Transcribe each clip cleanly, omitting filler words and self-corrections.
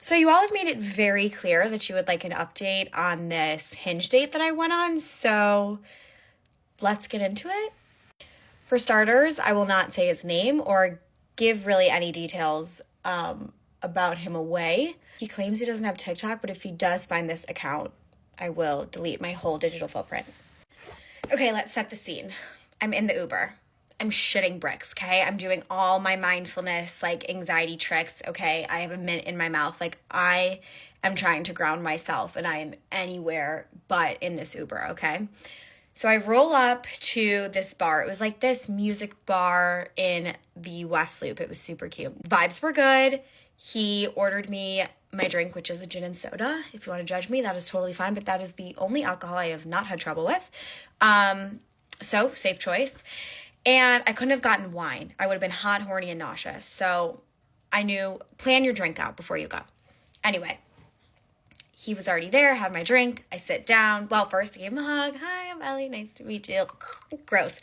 So you all have made it very clear that you would like an update on this Hinge date that I went on, so let's get into it. For starters, I will not say his name or give really any details about him away. He claims he doesn't have TikTok, but if he does find this account, I will delete my whole digital footprint. Okay, let's set the scene. I'm in the Uber. I'm shitting bricks, okay? I'm doing all my mindfulness, like anxiety tricks, okay? I have a mint in my mouth. Like I am trying to ground myself and I am anywhere but in this Uber, okay? So I roll up to this bar. It was like this music bar in the West Loop. It was super cute. Vibes were good. He ordered me my drink, which is a gin and soda. If you want to judge me, that is totally fine, but that is the only alcohol I have not had trouble with. So safe choice. And I couldn't have gotten wine. I would have been hot, horny, and nauseous. So I knew, plan your drink out before you go. Anyway, he was already there, had my drink. I sit down. Well, first I gave him a hug. Hi, I'm Ellie. Nice to meet you. Gross.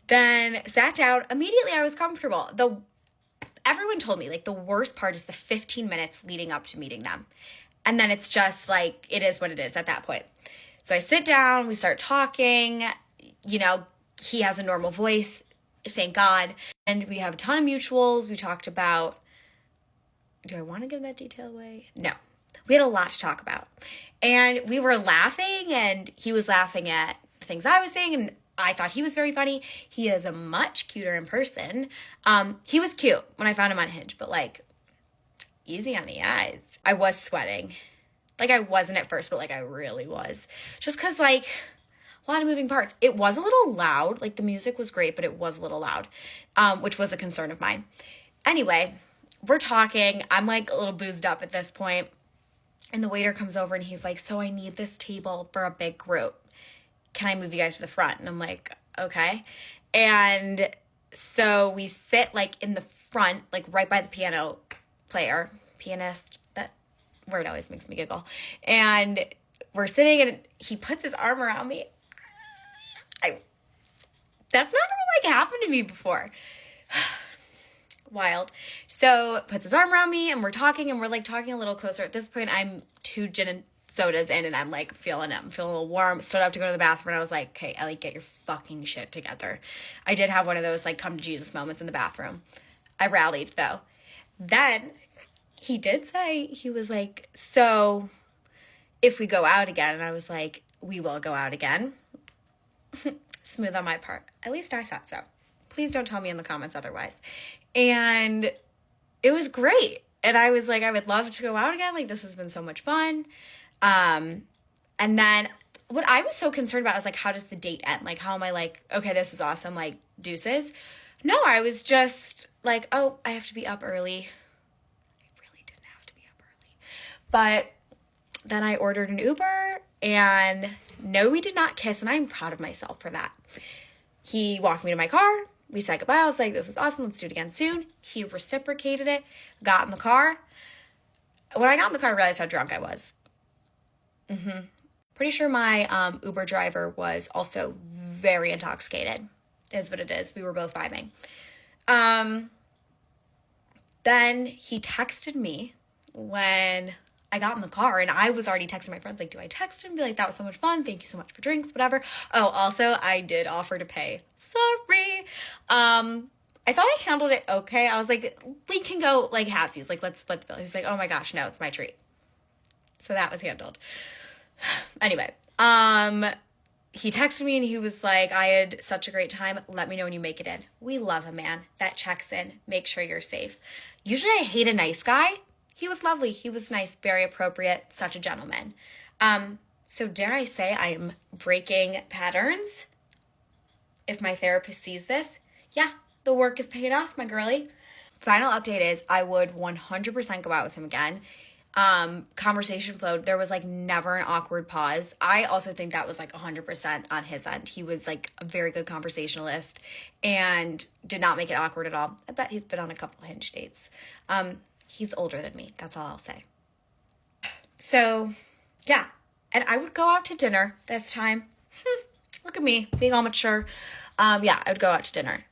Then sat down. Immediately I was comfortable. Everyone told me, like, the worst part is the 15 minutes leading up to meeting them. And then it's just, like, it is what it is at that point. So I sit down. We start talking. You know, he has a normal voice. Thank God. And we have a ton of mutuals. We talked about, do I want to give that detail away? No. We had a lot to talk about. And we were laughing, and he was laughing at the things I was saying, and I thought he was very funny. He is a much cuter in person. He was cute when I found him on Hinge, but like, easy on the eyes. I was sweating. Like, I wasn't at first, but like, I really was. Just because, like, a lot of moving parts. It was a little loud. Like, the music was great, but it was a little loud, which was a concern of mine. Anyway, we're talking. I'm like a little boozed up at this point. And the waiter comes over and he's like, so I need this table for a big group. Can I move you guys to the front? And I'm like, okay. And so we sit like in the front, like right by the pianist. That word always makes me giggle. And we're sitting and he puts his arm around me. That's not like happened to me before. Wild. So puts his arm around me and we're talking and we're like talking a little closer. At this point, I'm 2 gin and sodas in and I'm like feeling it. I'm feeling a little warm. Stood up to go to the bathroom and I was like, okay, Ellie, get your fucking shit together. I did have one of those like come to Jesus moments in the bathroom. I rallied though. Then he did say, he was like, so if we go out again, and I was like, we will go out again. Smooth on my part. At least I thought so. Please don't tell me in the comments otherwise. And it was great. And I was like, I would love to go out again. Like, this has been so much fun. And then what I was so concerned about was like, how does the date end? Like, how am I like, okay, this is awesome. Like, deuces. No, I was just like, oh, I have to be up early. I really didn't have to be up early. But then I ordered an Uber and no, we did not kiss. And I'm proud of myself for that. He walked me to my car. We said goodbye. I was like, this is awesome. Let's do it again soon. He reciprocated it, got in the car. When I got in the car, I realized how drunk I was. Pretty sure my Uber driver was also very intoxicated, is what it is. We were both vibing. Then he texted me when I got in the car, and I was already texting my friends, like, do I text him? Be like, that was so much fun. Thank you so much for drinks, whatever. Oh, also, I did offer to pay. Sorry. I thought I handled it okay. I was like, we can go, like, halfsies. Like, let's split the bill. He was like, oh my gosh, no, it's my treat. So that was handled. Anyway, he texted me, and he was like, I had such a great time. Let me know when you make it in. We love a man that checks in. Make sure you're safe. Usually I hate a nice guy. He was lovely. He was nice, very appropriate, such a gentleman. So dare I say I am breaking patterns? If my therapist sees this, yeah, the work is paid off, my girly. Final update is I would 100% go out with him again. Conversation flowed. There was like never an awkward pause. I also think that was like 100% on his end. He was like a very good conversationalist and did not make it awkward at all. I bet he's been on a couple Hinge dates. He's older than me. That's all I'll say. So, yeah. And I would go out to dinner this time. Look at me, being all mature. Yeah, I would go out to dinner.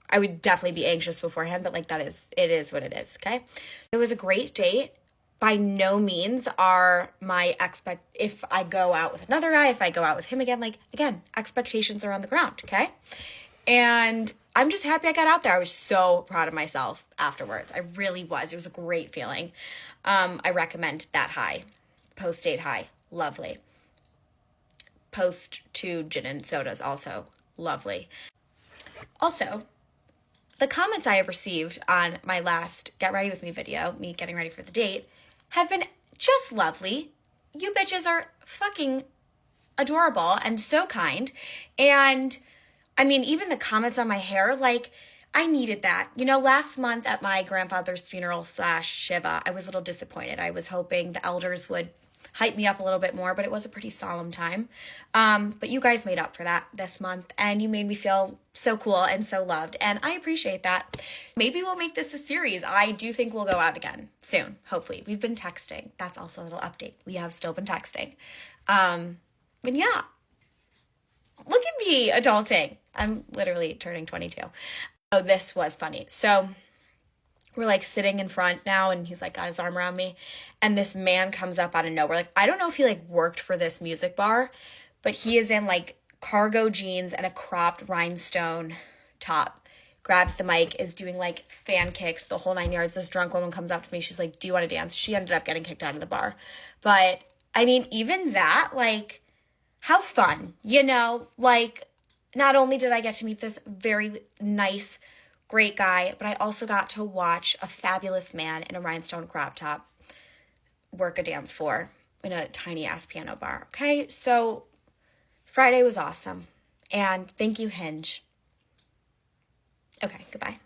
I would definitely be anxious beforehand, but like it is what it is, okay? It was a great date. by no means are my if I go out with another guy, if I go out with him again, like, again, expectations are on the ground, okay? And I'm just happy I got out there. I was so proud of myself afterwards. I really was. It was a great feeling. I recommend that high. Post-date high. Lovely. Post to gin and sodas also. Lovely. Also, the comments I have received on my last Get Ready With Me video, me getting ready for the date, have been just lovely. You bitches are fucking adorable and so kind. And I mean, even the comments on my hair, like, I needed that. You know, last month at my grandfather's funeral / Shiva, I was a little disappointed. I was hoping the elders would hype me up a little bit more, but it was a pretty solemn time. But you guys made up for that this month, and you made me feel so cool and so loved, and I appreciate that. Maybe we'll make this a series. I do think we'll go out again soon, hopefully. We've been texting. That's also a little update. We have still been texting. But yeah, look at me adulting. I'm literally turning 22. Oh, this was funny. So we're like sitting in front now, and he's like got his arm around me, and this man comes up out of nowhere. Like, I don't know if he like worked for this music bar, but he is in like cargo jeans and a cropped rhinestone top, grabs the mic, is doing like fan kicks, the whole 9 yards. This drunk woman comes up to me. She's like, do you want to dance? She ended up getting kicked out of the bar. But I mean, even that, like, how fun, you know? Like, not only did I get to meet this very nice, great guy, but I also got to watch a fabulous man in a rhinestone crop top work a dance floor in a tiny ass piano bar. Okay, so Friday was awesome. And thank you, Hinge. Okay, goodbye.